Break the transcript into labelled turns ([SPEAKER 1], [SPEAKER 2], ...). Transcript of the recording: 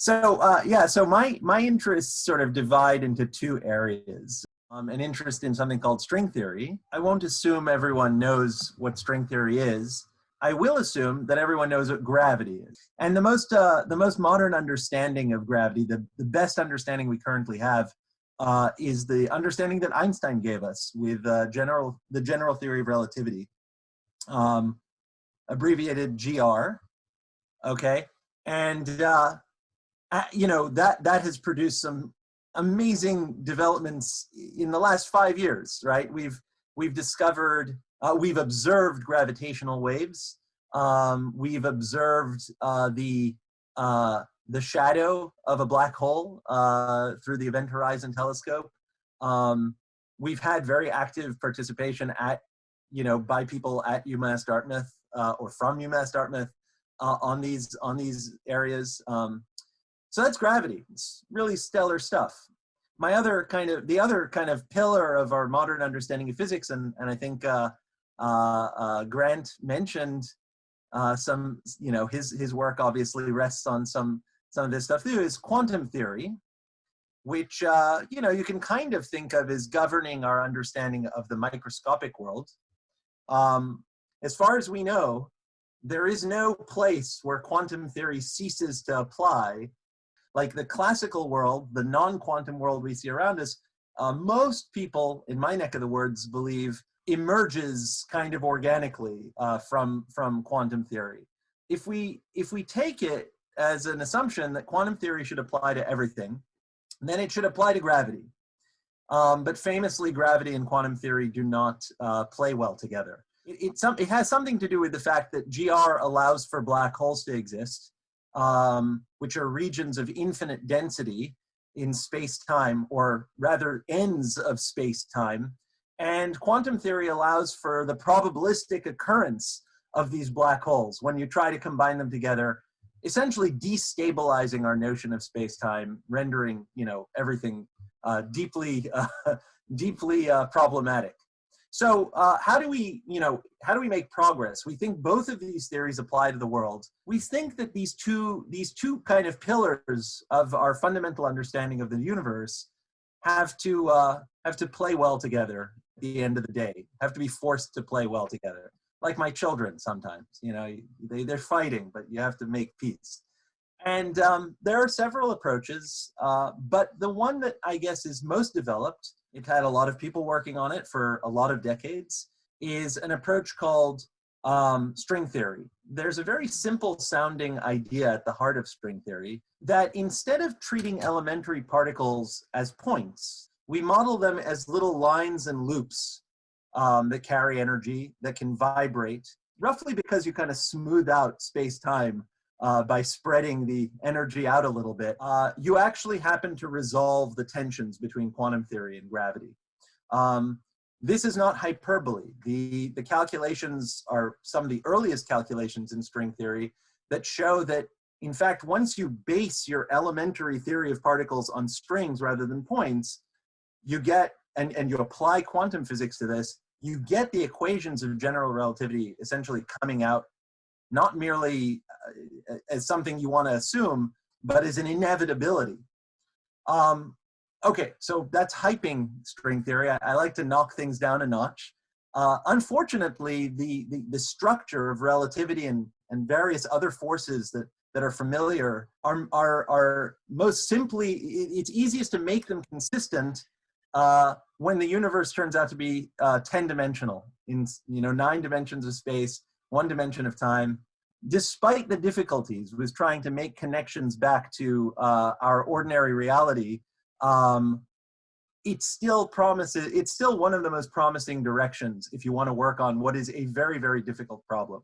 [SPEAKER 1] Yeah, so my interests sort of divide into two areas. An interest in something called string theory. I won't assume everyone knows what string theory is. I will assume that everyone knows what gravity is. And the most modern understanding of gravity, the best understanding we currently have, is the understanding that Einstein gave us with the general theory of relativity, abbreviated GR. Okay, and you know, that has produced some amazing developments in the last 5 years, right? We've discovered, we've observed gravitational waves. We've observed the shadow of a black hole through the Event Horizon Telescope. We've had very active participation by people at UMass Dartmouth or from UMass Dartmouth on these areas. So that's gravity. It's really stellar stuff. The other kind of pillar of our modern understanding of physics, and I think Grant mentioned some, his work obviously rests on some of this stuff too, is quantum theory, which you can kind of think of as governing our understanding of the microscopic world. As far as we know, there is no place where quantum theory ceases to apply. Like the classical world, the non-quantum world we see around us, most people in my neck of the woods believe emerges kind of organically from quantum theory. If we take it as an assumption that quantum theory should apply to everything, then it should apply to gravity. But famously, gravity and quantum theory do not play well together. It has something to do with the fact that GR allows for black holes to exist, which are regions of infinite density in space-time, or rather ends of space-time. And quantum theory allows for the probabilistic occurrence of these black holes when you try to combine them together, essentially destabilizing our notion of space-time, rendering everything deeply problematic. So how do we make progress? We think both of these theories apply to the world. We think that these two kind of pillars of our fundamental understanding of the universe have to play well together at the end of the day, have to be forced to play well together. Like my children sometimes, they're fighting, but you have to make peace. And there are several approaches, but the one that I guess is most developed, it had a lot of people working on it for a lot of decades, is an approach called string theory. There's a very simple sounding idea at the heart of string theory, that instead of treating elementary particles as points, we model them as little lines and loops that carry energy, that can vibrate, roughly because you kind of smooth out space-time by spreading the energy out a little bit. You actually happen to resolve the tensions between quantum theory and gravity. This is not hyperbole. The calculations are some of the earliest calculations in string theory that show that, in fact, once you base your elementary theory of particles on strings rather than points, you get, and you apply quantum physics to this, you get the equations of general relativity essentially coming out not merely as something you want to assume, but as an inevitability. Okay, so that's hyping string theory. I like to knock things down a notch. Unfortunately, the structure of relativity and various other forces that are familiar are most simply, it's easiest to make them consistent when the universe turns out to be 10-dimensional in 9 dimensions of space, 1 dimension of time. Despite the difficulties with trying to make connections back to our ordinary reality, it's still one of the most promising directions if you want to work on what is a very, very difficult problem.